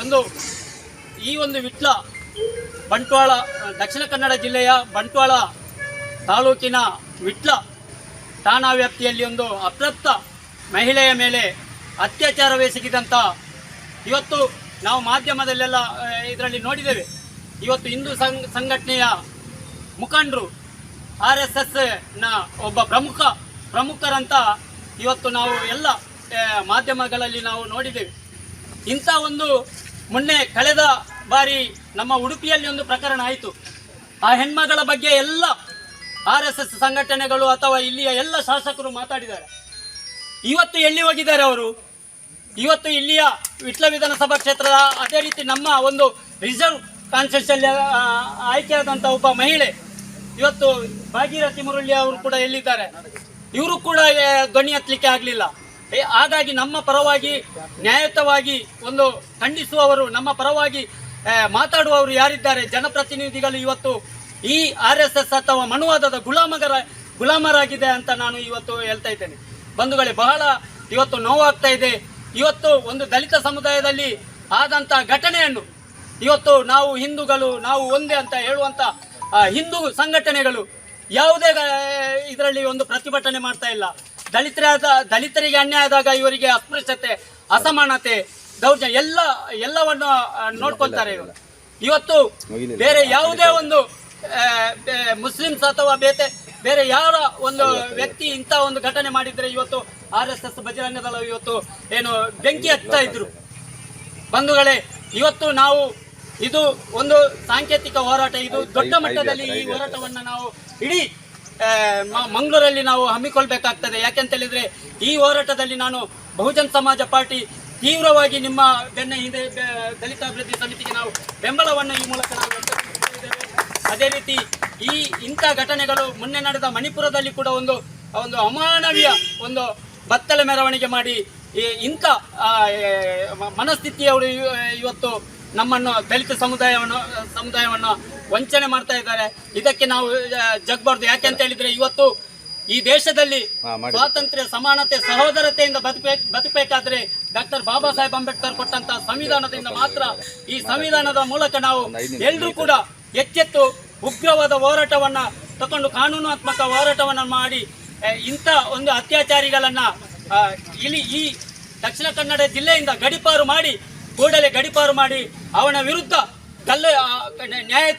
ಒಂದು ಈ ಒಂದು ವಿಟ್ಲ ಬಂಟ್ವಾಳ ದಕ್ಷಿಣ ಕನ್ನಡ ಜಿಲ್ಲೆಯ ಬಂಟ್ವಾಳ ತಾಲೂಕಿನ ವಿಟ್ಲ ಠಾಣಾ ವ್ಯಾಪ್ತಿಯಲ್ಲಿ ಒಂದು ಅತೃಪ್ತ ಮಹಿಳೆಯ ಮೇಲೆ ಅತ್ಯಾಚಾರವೆಸಗಿದಂಥ ಇವತ್ತು ನಾವು ಮಾಧ್ಯಮದಲ್ಲೆಲ್ಲ ಇದರಲ್ಲಿ ನೋಡಿದ್ದೇವೆ. ಇವತ್ತು ಹಿಂದೂ ಸಂಘಟನೆಯ ಮುಖಂಡರು RSSನ ಒಬ್ಬ ಪ್ರಮುಖರಂತ ಇವತ್ತು ನಾವು ಎಲ್ಲ ಮಾಧ್ಯಮಗಳಲ್ಲಿ ನಾವು ನೋಡಿದ್ದೇವೆ. ಇಂಥ ಒಂದು ಮೊನ್ನೆ ಕಳೆದ ಬಾರಿ ನಮ್ಮ ಉಡುಪಿಯಲ್ಲಿ ಒಂದು ಪ್ರಕರಣ ಆಯಿತು. ಆ ಹೆಣ್ಮಗಳ ಬಗ್ಗೆ ಎಲ್ಲ RSS ಸಂಘಟನೆಗಳು ಅಥವಾ ಇಲ್ಲಿಯ ಎಲ್ಲ ಶಾಸಕರು ಮಾತಾಡಿದ್ದಾರೆ. ಇವತ್ತು ಎಲ್ಲಿ ಹೋಗಿದ್ದಾರೆ ಅವರು? ಇವತ್ತು ಇಲ್ಲಿಯ ವಿಟ್ಲ ವಿಧಾನಸಭಾ ಕ್ಷೇತ್ರದ ಅದೇ ರೀತಿ ನಮ್ಮ ಒಂದು ರಿಸರ್ವ್ ಕಾನ್ಸ್ಟಿಟ್ಯೂಷನ್ ಆಯ್ಕೆಯಾದಂಥ ಒಬ್ಬ ಮಹಿಳೆ ಇವತ್ತು ಭಾಗೀರಥಿ ಮುರಳಿ ಅವರು ಕೂಡ ಎಲ್ಲಿದ್ದಾರೆ? ಇವರು ಕೂಡ ಧ್ವನಿ ಎತ್ತಲಿಕ್ಕೆ ಆಗಲಿಲ್ಲ. ಹಾಗಾಗಿ ನಮ್ಮ ಪರವಾಗಿ ನ್ಯಾಯಯುತವಾಗಿ ಒಂದು ಖಂಡಿಸುವವರು, ನಮ್ಮ ಪರವಾಗಿ ಮಾತಾಡುವವರು ಯಾರಿದ್ದಾರೆ ಜನಪ್ರತಿನಿಧಿಗಳು ಇವತ್ತು ಈ RSS ಅಥವಾ ಮನುವಾದದ ಗುಲಾಮರಾಗಿದೆ ಅಂತ ನಾನು ಇವತ್ತು ಹೇಳ್ತಾ ಇದ್ದೇನೆ. ಬಂಧುಗಳೇ, ಬಹಳ ಇವತ್ತು ನೋವಾಗ್ತಾ ಇದೆ. ಇವತ್ತು ಒಂದು ದಲಿತ ಸಮುದಾಯದಲ್ಲಿ ಆದಂಥ ಘಟನೆಯನ್ನು ಇವತ್ತು ನಾವು ಹಿಂದೂಗಳು ನಾವು ಒಂದೇ ಅಂತ ಹೇಳುವಂಥ ಹಿಂದೂ ಸಂಘಟನೆಗಳು ಯಾವುದೇ ಇದರಲ್ಲಿ ಒಂದು ಪ್ರತಿಭಟನೆ ಮಾಡ್ತಾ ಇಲ್ಲ. ದಲಿತರಿಗೆ ಅನ್ಯಾಯ ಆದಾಗ ಇವರಿಗೆ ಅಸ್ಪೃಶ್ಯತೆ, ಅಸಮಾನತೆ, ದೌರ್ಜನ್ಯ ಎಲ್ಲವನ್ನು ನೋಡ್ಕೊಳ್ತಾರೆ ಇವರು. ಇವತ್ತು ಬೇರೆ ಯಾವುದೇ ಒಂದು ಮುಸ್ಲಿಮ್ಸ್ ಅಥವಾ ಬೇರೆ ಯಾರ ಒಂದು ವ್ಯಕ್ತಿ ಇಂಥ ಒಂದು ಘಟನೆ ಮಾಡಿದ್ರೆ ಇವತ್ತು RSS ಬಜರಂಗ ದಳ ಇವತ್ತು ಏನು ಬೆಂಕಿ ಹಚ್ತಾ ಇದ್ರು. ಬಂಧುಗಳೇ, ಇವತ್ತು ನಾವು ಇದು ಒಂದು ಸಾಂಕೇತಿಕ ಹೋರಾಟ, ಇದು ದೊಡ್ಡ ಮಟ್ಟದಲ್ಲಿ ಈ ಹೋರಾಟವನ್ನು ನಾವು ಇಡೀ ಮಂಗಳೂರಲ್ಲಿ ನಾವು ಹಮ್ಮಿಕೊಳ್ಬೇಕಾಗ್ತದೆ. ಯಾಕೆಂತ ಹೇಳಿದ್ರೆ ಈ ಹೋರಾಟದಲ್ಲಿ ನಾನು ಬಹುಜನ್ ಸಮಾಜ ಪಾರ್ಟಿ ತೀವ್ರವಾಗಿ ನಿಮ್ಮ ಬೆನ್ನ ಹಿಂದೆ ದಲಿತ ಅಭಿವೃದ್ಧಿ ಸಮಿತಿಗೆ ನಾವು ಬೆಂಬಲವನ್ನು ಈ ಮೂಲಕ ನಾವು ವ್ಯಕ್ತಪಡಿಸಿದ್ದೇವೆ. ಅದೇ ರೀತಿ ಇಂಥ ಘಟನೆಗಳು ಮೊನ್ನೆ ನಡೆದ ಮಣಿಪುರದಲ್ಲಿ ಕೂಡ ಒಂದು ಅಮಾನವೀಯ ಒಂದು ಬತ್ತಲೆ ಮೆರವಣಿಗೆ ಮಾಡಿ ಇಂಥ ಮನಸ್ಥಿತಿಯವರು ಇವತ್ತು ನಮ್ಮನ್ನು ದಲಿತ ಸಮುದಾಯವನ್ನು ವಂಚನೆ ಮಾಡ್ತಾ ಇದ್ದಾರೆ. ಇದಕ್ಕೆ ನಾವು ಜಗ್ಬಾರ್ದು. ಯಾಕೆ ಅಂತ ಹೇಳಿದ್ರೆ ಇವತ್ತು ಈ ದೇಶದಲ್ಲಿ ಸ್ವಾತಂತ್ರ್ಯ, ಸಮಾನತೆ, ಸಹೋದರತೆಯಿಂದ ಬದುಕಬೇಕಾದ್ರೆ ಡಾಕ್ಟರ್ ಬಾಬಾ ಸಾಹೇಬ್ ಅಂಬೇಡ್ಕರ್ ಕೊಟ್ಟಂತ ಸಂವಿಧಾನದಿಂದ ಮಾತ್ರ. ಈ ಸಂವಿಧಾನದ ಮೂಲಕ ನಾವು ಎಲ್ಲರೂ ಕೂಡ ಎಚ್ಚೆತ್ತು ಉಗ್ರವಾದ ಹೋರಾಟವನ್ನ ತಕೊಂಡು ಕಾನೂನಾತ್ಮಕ ಹೋರಾಟವನ್ನ ಮಾಡಿ ಇಂಥ ಒಂದು ಅತ್ಯಾಚಾರಿಗಳನ್ನ ಈ ದಕ್ಷಿಣ ಕನ್ನಡ ಜಿಲ್ಲೆಯಿಂದ ಕೂಡಲೇ ಗಡಿಪಾರು ಮಾಡಿ ಅವನ ವಿರುದ್ಧ ನ್ಯಾಯ